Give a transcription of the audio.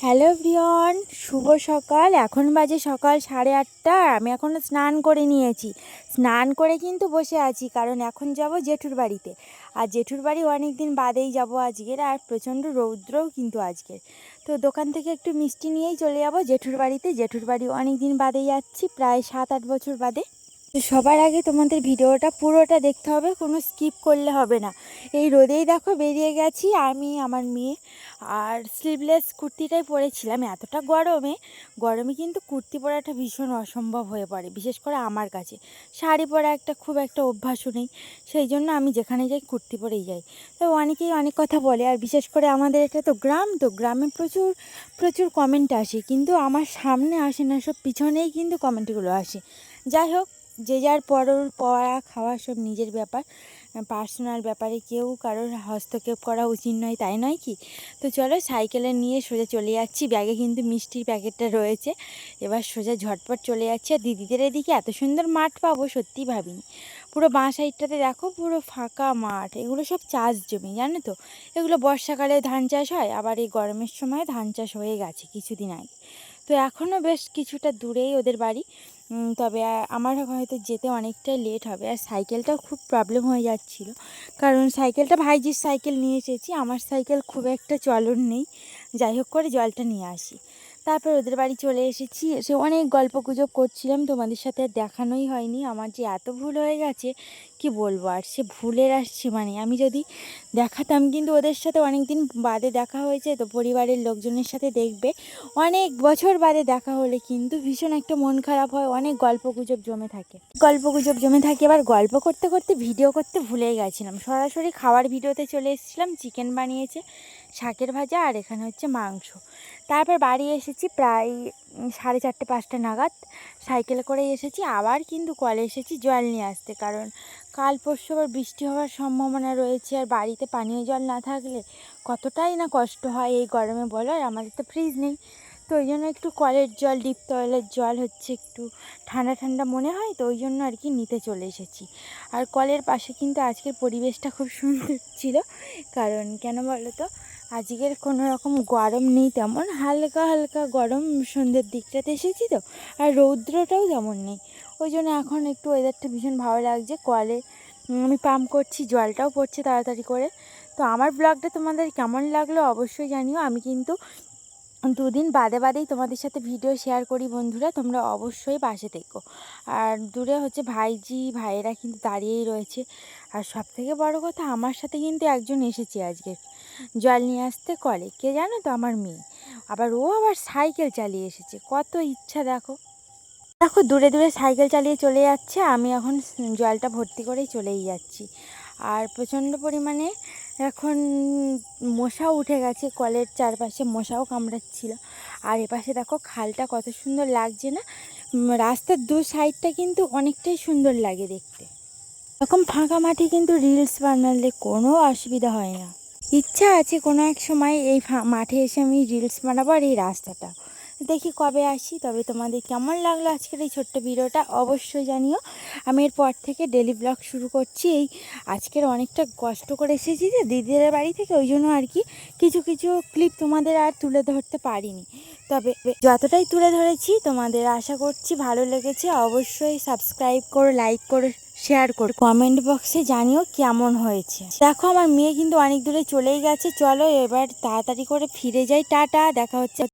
Hello everyone, শুভ সকাল। এখন বাজে সকাল 8:30। আমি এখনও স্নান করে নিয়েছি। স্নান করে কিন্তু বসে আছি, কারণ এখন যাব জেঠুর বাড়িতে। আর জেঠুর বাড়ি অনেক দিন বাদেই যাব আজকের, আর প্রচণ্ড রৌদ্রও কিন্তু আজকের। তো দোকান থেকে একটু মিষ্টি নিয়েই চলে যাব জেঠুর বাড়িতে। জেঠুর বাড়ি অনেক দিন বাদেই যাচ্ছি, প্রায় 7-8 বছর বাদে। তো সবার আগে তোমাদের ভিডিওটা পুরোটা দেখতে হবে, কোনো স্কিপ করলে হবে না। এই রোদেই দেখো বেরিয়ে গেছি আমি, আমার মেয়ে। আর স্লিভলেস কুর্তিটাই পরেছিলাম। এতটা গরমে কিন্তু কুর্তি পরাটা ভীষণ অসম্ভব হয়ে পড়ে, বিশেষ করে আমার কাছে। শাড়ি পরা খুব একটা অভ্যাসও নেই, সেই জন্য আমি যেখানে যাই কুর্তি পরেই যাই। তো অনেকেই অনেক কথা বলে, আর বিশেষ করে আমাদের এটা তো গ্রাম, তো গ্রামে প্রচুর প্রচুর কমেন্ট আসে, কিন্তু আমার সামনে আসে না, সব পিছনেই কিন্তু কমেন্টগুলো আসে। যাই হোক, যে যার পড়া খাওয়া সব নিজের ব্যাপার, পার্সোনাল ব্যাপারে কেউ কারোর হস্তক্ষেপ করা উচিত নয়, তাই নয় কি? তো চলো, সাইকেলে নিয়ে সোজা চলে যাচ্ছি। ব্যাগে কিন্তু মিষ্টির প্যাকেটটা রয়েছে। এবার সোজা ঝটপট চলে যাচ্ছি। আর দিদিদের এদিকে এত সুন্দর মাঠ পাবো সত্যিই ভাবিনি। পুরো বাঁ সাইডটাতে দেখো, পুরো ফাঁকা মাঠ। এগুলো সব চাষ জমি, জানো তো। এগুলো বর্ষাকালে ধান চাষ হয়, আবার এই গরমের সময় ধান চাষ হয়ে গেছে কিছুদিন আগে। তো এখনও বেশ কিছুটা দূরেই ওদের বাড়ি। তবে আমার হয়তো যেতে অনেকটাই লেট হবে। আর সাইকেলটাও খুব প্রবলেম হয়ে যাচ্ছিল, কারণ সাইকেলটা ভাইজির সাইকেল নিয়ে এসেছি, আমার সাইকেল খুব একটা চলন নেই। যাই হোক করে জলটা নিয়ে আসি। তারপর ওদের বাড়ি চলে এসেছি। এসে অনেক গল্পগুজব করছিলাম, তোমাদের সাথে আর দেখানোই হয়নি। আমার যে এত ভুল হয়ে গেছে কি বলবো। আর সে ভুলের আসছি, মানে আমি যদি দেখাতাম, কিন্তু ওদের সাথে অনেক দিন বাদে দেখা হয়েছে, তো পরিবারের লোকজনের সাথে দেখবে অনেক বছর বাদে দেখা হলে কিন্তু ভীষণ একটা মন খারাপ হয়। অনেক গল্পগুজব জমে থাকে। এবার গল্প করতে করতে ভিডিও করতে ভুলেই গেছিলাম, সরাসরি খাওয়ার ভিডিওতে চলে এসেছিলাম। চিকেন বানিয়েছে, শাকের ভাজা, আর এখানে হচ্ছে মাংস। তারপর বাড়ি এসেছি প্রায় 4:30-5টা নাগাদ। সাইকেলে করেই এসেছি। আবার কিন্তু কলে এসেছি জল নিয়ে আসতে, কারণ কাল পরশু আবার বৃষ্টি হওয়ার সম্ভাবনা রয়েছে। আর বাড়িতে পানীয় জল না থাকলে কতটাই না কষ্ট হয় এই গরমে, বলো। আর আমাদের তো ফ্রিজ নেই, তো ওই জন্য একটু কলের জল, ডিপ তয়েলের জল হচ্ছে একটু ঠান্ডা ঠান্ডা মনে হয়, তো ওই জন্য আর কি নিতে চলে এসেছি। আর কলের পাশে কিন্তু আজকের পরিবেশটা খুব সুন্দর ছিল, কারণ কেন বলো তো, আজকের কোনো রকম গরম নেই তেমন, হালকা হালকা গরম। সন্ধ্যের দিকটাতে এসেছি তো, আর রৌদ্রটাও তেমন নেই। ওই জন্য এখন একটু ওয়েদারটা ভীষণ ভালো লাগছে। কলে আমি পাম্প করছি, জলটাও পড়ছে তাড়াতাড়ি করে। তো আমার ব্লগটা তোমাদের কেমন লাগলো অবশ্যই জানিও। আমি কিন্তু 2 দিন বাদেই তোমাদের সাথে ভিডিও শেয়ার করি বন্ধুরা, তোমরা অবশ্যই পাশে থেকো। আর দূরে হচ্ছে ভাইয়েরা কিন্তু দাঁড়িয়েই রয়েছে। আর সবথেকে বড় কথা, আমার সাথে কিন্তু একজন এসেছে আজকে জল নিয়ে আসতে কলে, কে জানো তো, আমার মেয়ে। আবার সাইকেল চালিয়ে এসেছে, কত ইচ্ছা দেখো। দেখো দূরে দূরে সাইকেল চালিয়ে চলে যাচ্ছে, আমি এখন জলটা ভর্তি করেই চলেই যাচ্ছি। আর প্রচণ্ড পরিমাণে এখন মশাও উঠে গেছে, কলের চারপাশে মশাও কামড়াচ্ছিল। আর এপাশে দেখো খালটা কত সুন্দর লাগছে না। রাস্তার দু সাইডটা কিন্তু অনেকটাই সুন্দর লাগে দেখতে। এরকম ফাঁকা মাঠে কিন্তু রিলস বানালে কোনো অসুবিধা হয় না। ইচ্ছা আছে কোনো এক সময় এই মাঠে এসে আমি রিলস বানাবো, আর এই রাস্তাটা দেখি কবে আসি। তবে তোমাদের কেমন লাগলো আজকের এই ছোট্ট ভিডিওটা অবশ্যই জানিও। আমি এরপর থেকে ডেলি ব্লগ শুরু করছি। এই আজকের অনেকটা কষ্ট করে এসেছি যে দিদিদের বাড়ি থেকে, ওই জন্য আর কি কিছু কিছু ক্লিপ তোমাদের আর তুলে ধরতে পারিনি। তবে যতটাই তুলে ধরেছি তোমাদের আশা করছি ভালো লেগেছে। অবশ্যই সাবস্ক্রাইব করো, লাইক করো, শেয়ার করো, কমেন্ট বক্সে জানিও কেমন হয়েছে। দেখো আমার মেয়ে কিন্তু অনেক দূরে চলেই গেছে। চলো এবার তাড়াতাড়ি করে ফিরে যাই। টাটা, দেখা হচ্ছে।